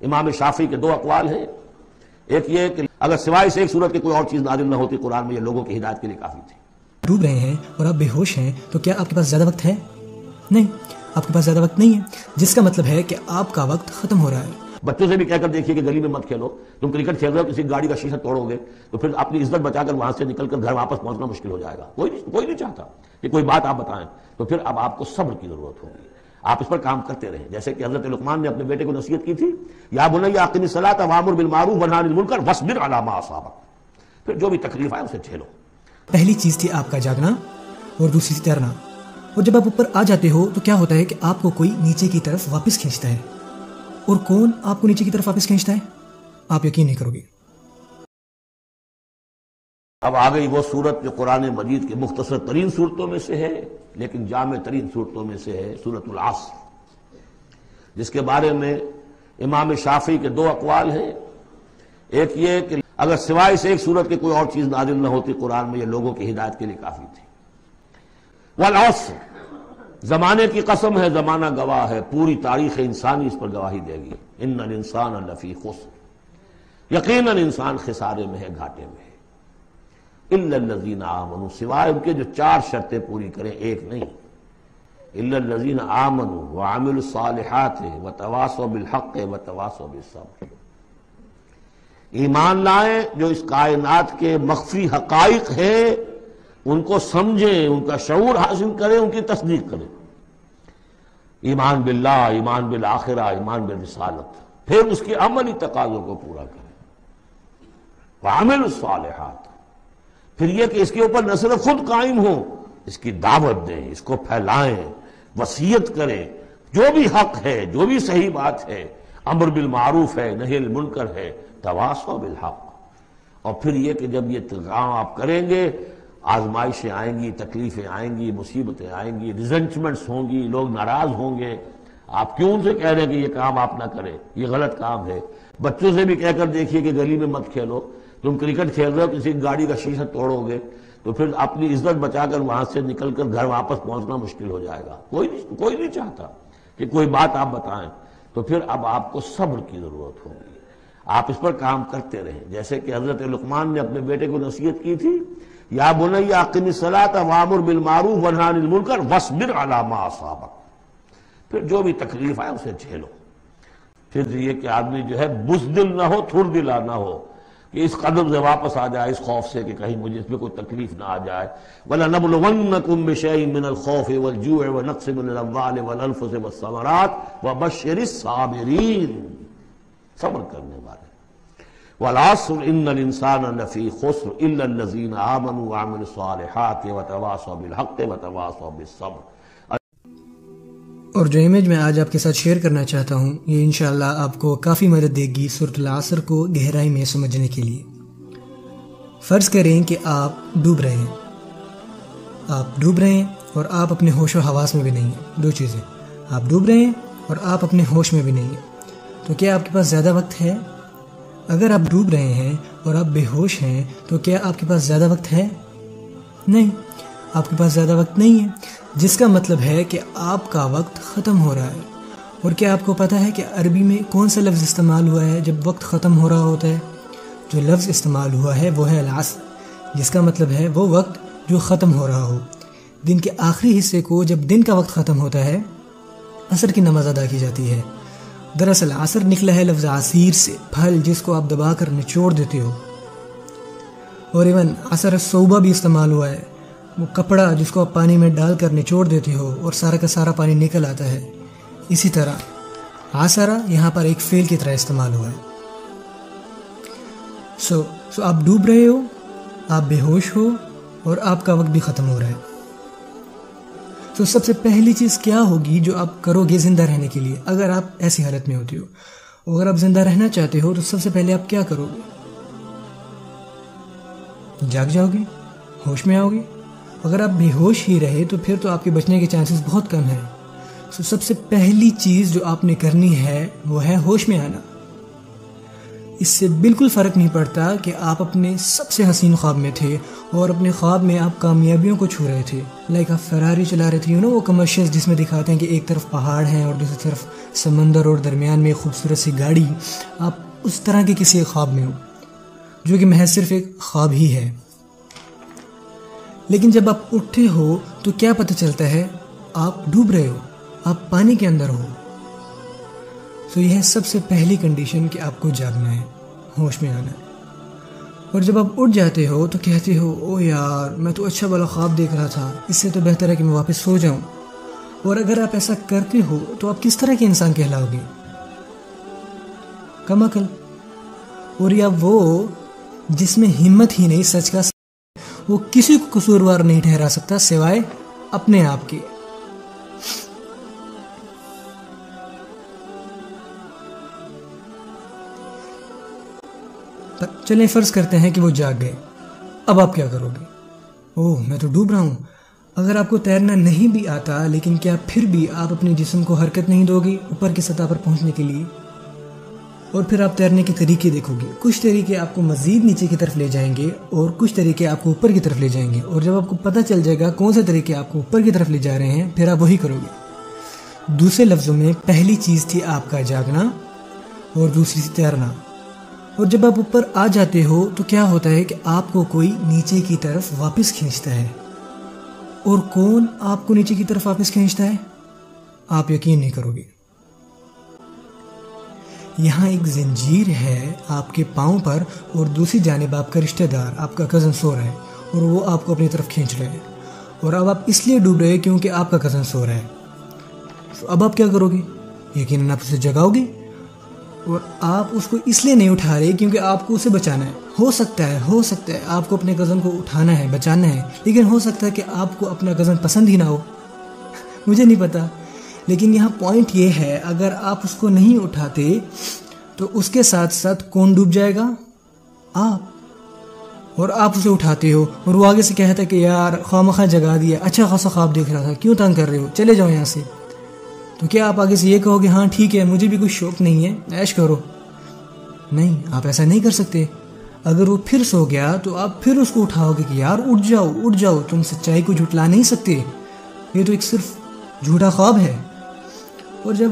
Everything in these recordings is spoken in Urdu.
امام شافعی کے دو اقوال ہیں. ایک یہ کہ اگر سوائے سے ایک صورت کی کوئی اور چیز نازل نہ ہوتی قرآن میں، یہ لوگوں کی ہدایت کے لیے کافی تھی. ڈوب رہے ہیں اور آپ بے ہوش ہیں تو کیا آپ کے پاس زیادہ وقت ہے؟ نہیں، آپ کے پاس زیادہ وقت نہیں ہے، جس کا مطلب ہے کہ آپ کا وقت ختم ہو رہا ہے. بچوں سے بھی کہہ کر دیکھیے کہ گلی میں مت کھیلو. تم کرکٹ کھیل رہے ہو، کسی گاڑی کا شیشہ توڑو گے تو پھر اپنی عزت بچا کر وہاں سے نکل کر گھر واپس پہنچنا مشکل ہو جائے گا. کوئی نہیں چاہتا کہ کوئی بات آپ بتائیں. تو پھر اب آپ کو صبر کی ضرورت ہوگی. آپ اس پر کام کرتے رہیں، جیسے کہ حضرت لقمان نے اپنے بیٹے کو نصیحت کی تھی، یا بنی اقم الصلاۃ وامر بالمعروف ونہی عن المنکر واصبر علی ما اصابک. پھر جو بھی تکلیف آئے اسے جھیلو. پہلی چیز تھی آپ کا جاگنا اور دوسری تھی تیرنا. اور جب آپ اوپر آ جاتے ہو تو کیا ہوتا ہے کہ آپ کو کوئی نیچے کی طرف واپس کھینچتا ہے. اور کون آپ کو نیچے کی طرف واپس کھینچتا ہے؟ آپ یقین نہیں کرو گے. اب آ گئی وہ صورت جو قرآن مجید کے مختصر ترین صورتوں میں سے ہے لیکن جامع ترین صورتوں میں سے ہے، سورۃ العصر، جس کے بارے میں امام شافعی کے دو اقوال ہیں. ایک یہ کہ اگر سوائے سے ایک صورت کی کوئی اور چیز نازل نہ ہوتی قرآن میں، یہ لوگوں کی ہدایت کے لیے کافی تھی. والعصر، زمانے کی قسم ہے، زمانہ گواہ ہے، پوری تاریخ انسانی اس پر گواہی دے گی. ان الانسان لفی خسر، یقیناً انسان خسارے میں ہے، گھاٹے میں ہے. الا الذین آمنوا، سوائے ان کے جو چار شرطیں پوری کریں، ایک نہیں. الا الذین آمنوا وعملوا الصالحات وتواصوا بالحق وتواصوا بالصبر. ایمان لائیں، جو اس کائنات کے مخفی حقائق ہیں ان کو سمجھیں، ان کا شعور حاصل کریں، ان کی تصدیق کریں. ایمان باللہ، ایمان بالآخرہ، ایمان بالرسالت، پھر اس کے عملی تقاضوں کو پورا کریں. وعملوا الصالحات، پھر یہ کہ اس کے اوپر نہ صرف خود قائم ہوں، اس کی دعوت دیں، اس کو پھیلائیں، وصیت کریں. جو بھی حق ہے، جو بھی صحیح بات ہے، امر بالمعروف ہے، نہی عن المنکر ہے، تواصوا بالحق. اور پھر یہ کہ جب یہ کام آپ کریں گے، آزمائشیں آئیں گی، تکلیفیں آئیں گی، مصیبتیں آئیں گی، ریزنٹمنٹس ہوں گی، لوگ ناراض ہوں گے. آپ کیوں ان سے کہہ رہے ہیں کہ یہ کام آپ نہ کریں، یہ غلط کام ہے. بچوں سے بھی کہہ کر دیکھیے کہ گلی میں مت کھیلو. تم کرکٹ کھیل رہے ہو، کسی گاڑی کا شیشہ توڑو گے تو پھر اپنی عزت بچا کر وہاں سے نکل کر گھر واپس پہنچنا مشکل ہو جائے گا. کوئی نہیں چاہتا کہ کوئی بات آپ بتائیں. تو پھر اب آپ کو صبر کی ضرورت ہوگی. آپ اس پر کام کرتے رہیں، جیسے کہ حضرت لقمان نے اپنے بیٹے کو نصیحت کی تھی، یا بنی اقم الصلاۃ وامر بالمعروف ونہی عن المنکر واصبر علی ما اصابک. پھر جو بھی تکلیف آئے اسے جھیلو. پھر یہ کہ آدمی جو ہے بزدل نہ ہو، تھردلا نہ ہو، کہ اس قدم سے واپس آ جائے، اس خوف سے کہ کہیں مجھے اس میں کوئی تکلیف نہ آ جائے. وَلَنَبْلُوَنَّكُمْ بِشَيْءٍ مِّنَ الْخَوْفِ وَالْجُوعِ وَنَقْصٍ مِّنَ الْأَمْوَالِ وَالْأَنفُسِ وَالثَّمَرَاتِ وَبَشِّرِ الصَّابِرِينَ، صبر کرنے والے. وَالْعَصْرِ إِنَّ الْإِنسَانَ لَفِي خُسْرٍ إِلَّا الَّذِينَ آمَنُوا وَعَمِلُوا الصَّالِحَاتِ وَتَوَاصَوْا بِالْحَقِّ وَتَوَاصَوْا بِالصَّبْرِ. اور جو امیج میں آج آپ کے ساتھ شیئر کرنا چاہتا ہوں، یہ انشاءاللہ آپ کو کافی مدد دے گی سورۃ العصر کو گہرائی میں سمجھنے کے لیے. فرض کریں کہ آپ ڈوب رہے ہیں اور آپ اپنے ہوش و حواس میں بھی نہیں ہیں. دو چیزیں، آپ ڈوب رہے ہیں اور آپ اپنے ہوش میں بھی نہیں ہیں. تو کیا آپ کے پاس زیادہ وقت ہے؟ اگر آپ ڈوب رہے ہیں اور آپ بے ہوش ہیں تو کیا آپ کے پاس زیادہ وقت ہے؟ نہیں، آپ کے پاس زیادہ وقت نہیں ہے، جس کا مطلب ہے کہ آپ کا وقت ختم ہو رہا ہے. اور کیا آپ کو پتہ ہے کہ عربی میں کون سا لفظ استعمال ہوا ہے جب وقت ختم ہو رہا ہوتا ہے؟ جو لفظ استعمال ہوا ہے وہ ہے العصر، جس کا مطلب ہے وہ وقت جو ختم ہو رہا ہو. دن کے آخری حصے کو جب دن کا وقت ختم ہوتا ہے، عصر کی نماز ادا کی جاتی ہے. دراصل عصر نکلا ہے لفظ عصیر سے، پھل جس کو آپ دبا کر نچوڑ دیتے ہو. اور ایون عصر صوبہ بھی استعمال ہوا ہے، وہ کپڑا جس کو آپ پانی میں ڈال کر نچوڑ دیتے ہو اور سارا کا سارا پانی نکل آتا ہے. اسی طرح عصرہ یہاں پر ایک فعل کی طرح استعمال ہوا ہے. سو آپ ڈوب رہے ہو، آپ بے ہوش ہو اور آپ کا وقت بھی ختم ہو رہا ہے. تو سب سے پہلی چیز کیا ہوگی جو آپ کرو گے زندہ رہنے کے لیے اگر آپ ایسی حالت میں ہوتے ہو؟ اگر آپ زندہ رہنا چاہتے ہو تو سب سے پہلے آپ کیا کرو گے؟ جاگ جاؤ گے، ہوش میں آؤ گے. اگر آپ بے ہوش ہی رہے تو پھر تو آپ کے بچنے کے چانسز بہت کم ہیں. سب سے پہلی چیز جو آپ نے کرنی ہے وہ ہے ہوش میں آنا. اس سے بالکل فرق نہیں پڑتا کہ آپ اپنے سب سے حسین خواب میں تھے اور اپنے خواب میں آپ کامیابیوں کو چھو رہے تھے. لائک آپ فراری چلا رہے تھے وہ کمرشلز جس میں دکھاتے ہیں کہ ایک طرف پہاڑ ہیں اور دوسری طرف سمندر اور درمیان میں ایک خوبصورت سی گاڑی. آپ اس طرح کے کسی ایک خواب میں ہو جو کہ محض صرف ایک خواب ہی ہے. لیکن جب آپ اٹھتے ہو تو کیا پتہ چلتا ہے؟ آپ ڈوب رہے ہو، آپ پانی کے اندر ہو. تو یہ ہے سب سے پہلی کنڈیشن کہ آپ کو جاگنا ہے، ہوش میں آنا ہے. اور جب آپ اٹھ جاتے ہو تو کہتے ہو او یار میں تو اچھا والا خواب دیکھ رہا تھا، اس سے تو بہتر ہے کہ میں واپس سو جاؤں. اور اگر آپ ایسا کرتے ہو تو آپ کس طرح کے انسان کہلاؤ گے؟ کم عقل. اور یا وہ جس میں ہمت ہی نہیں سچ کا، وہ کسی کو قصوروار نہیں ٹھہرا سکتا سوائے اپنے آپ کے. چلیں فرض کرتے ہیں کہ وہ جاگ گئے. اب آپ کیا کرو گے؟ اوہ میں تو ڈوب رہا ہوں. اگر آپ کو تیرنا نہیں بھی آتا لیکن کیا پھر بھی آپ اپنے جسم کو حرکت نہیں دو گے اوپر کی سطح پر پہنچنے کے لیے؟ اور پھر آپ تیرنے کے طریقے دیکھو گے. کچھ طریقے آپ کو مزید نیچے کی طرف لے جائیں گے اور کچھ طریقے آپ کو اوپر کی طرف لے جائیں گے. اور جب آپ کو پتہ چل جائے گا کون سے طریقے آپ کو اوپر کی طرف لے جا رہے ہیں پھر آپ وہی کرو گے. دوسرے لفظوں میں پہلی چیز تھی آپ کا جاگنا اور دوسری تھی تیرنا. اور جب آپ اوپر آ جاتے ہو تو کیا ہوتا ہے کہ آپ کو کوئی نیچے کی طرف واپس کھینچتا ہے. اور کون آپ کو نیچے کی طرف واپس کھینچتا ہے؟ آپ یقین نہیں کرو گے. یہاں ایک زنجیر ہے آپ کے پاؤں پر اور دوسری جانب آپ کا رشتہ دار آپ کا کزن سو رہا ہے اور وہ آپ کو اپنی طرف کھینچ رہا ہے. اور اب آپ اس لیے ڈوب رہے ہیں کیونکہ آپ کا کزن سو رہا ہے. تو اب آپ کیا کرو گے؟ یقیناً آپ اسے جگاؤ گے. اور آپ اس کو اس لیے نہیں اٹھا رہے کیونکہ آپ کو اسے بچانا ہے. ہو سکتا ہے آپ کو اپنے کزن کو اٹھانا ہے، بچانا ہے، لیکن ہو سکتا ہے کہ آپ کو اپنا کزن پسند ہی نہ ہو. مجھے نہیں پتا. لیکن یہاں پوائنٹ یہ ہے اگر آپ اس کو نہیں اٹھاتے تو اس کے ساتھ ساتھ کون ڈوب جائے گا؟ آپ. اور آپ اسے اٹھاتے ہو اور وہ آگے سے کہتا ہے کہ یار خواہ جگا دیا، اچھا خاصا خواب دیکھ رہا تھا، کیوں تنگ کر رہے ہو، چلے جاؤ یہاں سے. تو کیا آپ آگے سے یہ کہو گے ہاں ٹھیک ہے مجھے بھی کوئی شوق نہیں ہے، عیش کرو؟ نہیں، آپ ایسا نہیں کر سکتے. اگر وہ پھر سو گیا تو آپ پھر اس کو اٹھاؤ گے کہ یار اٹھ جاؤ، تم سچائی کو جھٹلا نہیں سکتے، یہ تو ایک صرف جھوٹا خواب ہے. اور جب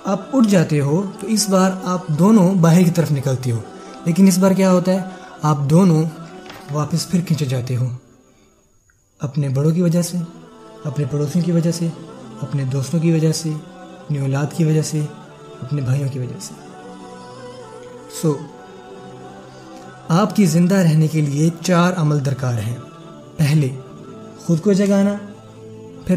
آپ اٹھ جاتے ہو تو اس بار آپ دونوں باہر کی طرف نکلتے ہو. لیکن اس بار کیا ہوتا ہے؟ آپ دونوں واپس پھر کھینچے جاتے ہو، اپنے بڑوں کی وجہ سے، اپنے پڑوسیوں کی وجہ سے، اپنے دوستوں کی وجہ سے، اپنی اولاد کی وجہ سے، اپنے بھائیوں کی وجہ سے. آپ کی زندہ رہنے کے لیے 4 عمل درکار ہیں. پہلے خود کو جگانا، پھر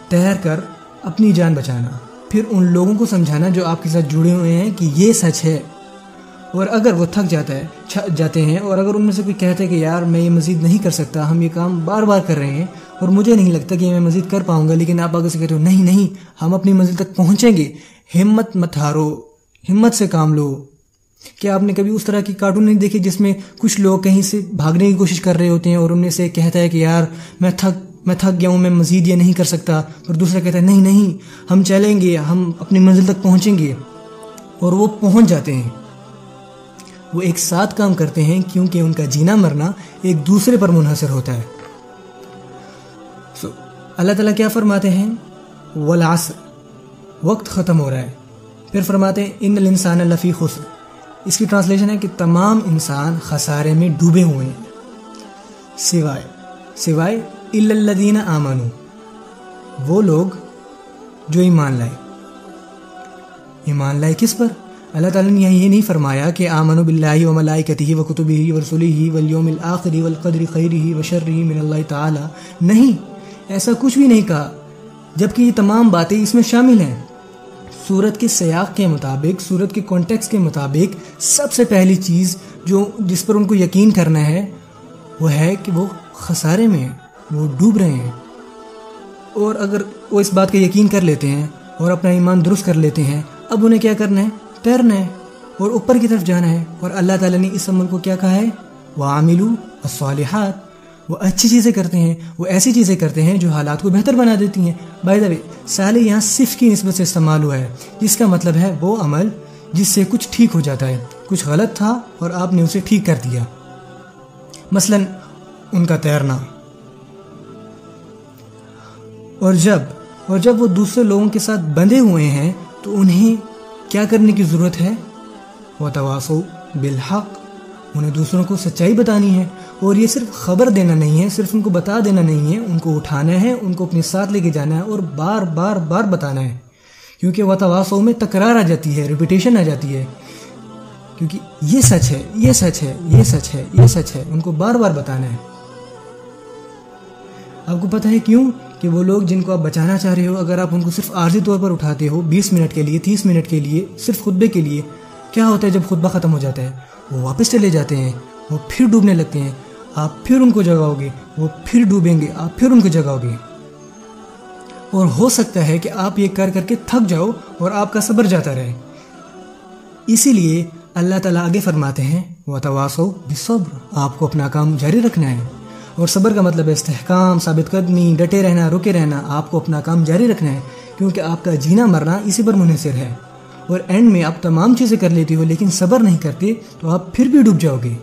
تیر کر اپنی جان بچانا، پھر ان لوگوں کو سمجھانا جو آپ کے ساتھ جڑے ہوئے ہیں کہ یہ سچ ہے. اور اگر وہ تھک جاتے ہیں اور اگر ان میں سے کوئی کہتا ہے کہ یار میں یہ مزید نہیں کر سکتا، ہم یہ کام بار بار کر رہے ہیں اور مجھے نہیں لگتا کہ میں مزید کر پاؤں گا، لیکن آپ آگے سے کہتے ہو نہیں ہم اپنی منزل تک پہنچیں گے، ہمت مت ہارو، ہمت سے کام لو. کیا آپ نے کبھی اس طرح کی کارٹون نہیں دیکھے جس میں کچھ لوگ کہیں سے بھاگنے کی کوشش کر رہے ہوتے ہیں اور ان میں سے کہتا ہے کہ یار میں تھک گیا ہوں، میں مزید یہ نہیں کر سکتا، اور دوسرا کہتا ہے نہیں ہم چلیں گے، ہم اپنی منزل تک پہنچیں گے. اور وہ پہنچ جاتے ہیں. وہ ایک ساتھ کام کرتے ہیں کیونکہ ان کا جینا مرنا ایک دوسرے پر منحصر ہوتا ہے. اللہ تعالیٰ کیا فرماتے ہیں؟ والعصر، وقت ختم ہو رہا ہے. پھر فرماتے ہیں ان الانسان لفی خسر. اس کی ٹرانسلیشن ہے کہ تمام انسان خسارے میں ڈوبے ہوئے ہیں سوائے الا الذین آمنوا، وہ لوگ جو ایمان لائے. کس پر؟ اللہ تعالیٰ نے یہ نہیں فرمایا کہ آمنوا باللہ وملائکتہ وکتبہ ورسلہ والیوم الآخر والقدر خیرہ وشرہ من اللہ تعالی. نہیں، ایسا کچھ بھی نہیں کہا، جبکہ یہ تمام باتیں اس میں شامل ہیں. سورت کے سیاق کے مطابق، سورت کے کانٹیکس کے مطابق سب سے پہلی چیز جس پر ان کو یقین کرنا ہے وہ ہے کہ وہ خسارے میں ہیں، وہ ڈوب رہے ہیں. اور اگر وہ اس بات کا یقین کر لیتے ہیں اور اپنا ایمان درست کر لیتے ہیں، اب انہیں کیا کرنا ہے؟ تیرنا ہے اور اوپر کی طرف جانا ہے. اور اللہ تعالیٰ نے اس عمل کو کیا کہا ہے؟ وَعَمِلُوا الصَّالِحَاتِ. وہ اچھی چیزیں کرتے ہیں، وہ ایسی چیزیں کرتے ہیں جو حالات کو بہتر بنا دیتی ہیں. بائی دا وے، صالح یہاں صف کی نسبت سے استعمال ہوا ہے، جس کا مطلب ہے وہ عمل جس سے کچھ ٹھیک ہو جاتا ہے. کچھ غلط تھا اور آپ نے اسے ٹھیک کر دیا. مثلا ان کا تیرنا. اور جب وہ دوسرے لوگوں کے ساتھ بندھے ہوئے ہیں تو انہیں کیا کرنے کی ضرورت ہے؟ وَتَوَاصَوْا بِالْحَقِّ. انہیں دوسروں کو سچائی بتانی ہے. اور یہ صرف خبر دینا نہیں ہے, صرف ان کو بتا دینا نہیں ہے, ان کو اٹھانا ہے, ان کو اپنے ساتھ لے کے جانا ہے اور بار بار بار بتانا ہے. کیونکہ وَتَوَاصَوْا میں تکرار آ جاتی ہے, ریپیٹیشن آ جاتی ہے, کیونکہ یہ سچ ہے, یہ سچ ہے, یہ سچ ہے, یہ سچ ہے. ان کو بار بار بتانا ہے. آپ کو پتہ ہے کیوں؟ کہ وہ لوگ جن کو آپ بچانا چاہ رہے ہو, اگر آپ ان کو صرف عارضی طور پر اٹھاتے ہو 20 منٹ کے لیے, 30 منٹ کے لیے, صرف خطبے کے لیے, کیا ہوتا ہے جب خطبہ ختم ہو جاتا ہے؟ وہ واپس چلے جاتے ہیں, وہ پھر ڈوبنے لگتے ہیں. آپ پھر ان کو جگاؤ گے, وہ پھر ڈوبیں گے, آپ پھر ان کو جگاؤ گے. اور ہو سکتا ہے کہ آپ یہ کر کر کے تھک جاؤ اور آپ کا صبر جاتا رہے. اسی لیے اللہ تعالیٰ آگے فرماتے ہیں وَتَوَاصَوْا بِالصَّبْرِ. آپ کو اپنا کام جاری رکھنا ہے. اور صبر کا مطلب ہے استحکام, ثابت قدمی, ڈٹے رہنا, رکے رہنا. آپ کو اپنا کام جاری رکھنا ہے کیونکہ آپ کا جینا مرنا اسی پر منحصر ہے. اور اینڈ میں آپ تمام چیزیں کر لیتے ہو لیکن صبر نہیں کرتے تو آپ پھر بھی ڈوب جاؤ گے.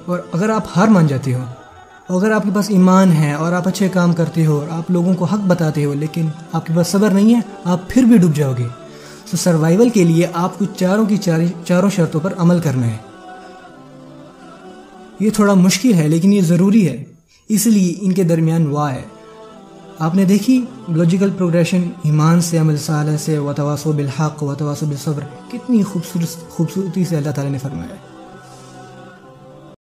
اور اگر آپ ہار مان جاتے ہو, اگر آپ کے پاس ایمان ہے اور آپ اچھے کام کرتے ہو اور آپ لوگوں کو حق بتاتے ہو لیکن آپ کے پاس صبر نہیں ہے, آپ پھر بھی ڈوب جاؤ گے. تو سروائیول کے لیے آپ کو چاروں شرطوں پر عمل کرنا ہے. یہ تھوڑا مشکل ہے لیکن یہ ضروری ہے, اس لیے ان کے درمیان وا ہے. آپ نے دیکھی لاجیکل پروگریشن, ایمان سے, عمل صالح سے, وَتَوَاصَوْا بِالْحَقِّ وَتَوَاصَوْا بِالصَّبْرِ, کتنی خوبصورتی سے اللہ تعالیٰ نے فرمایا ہے.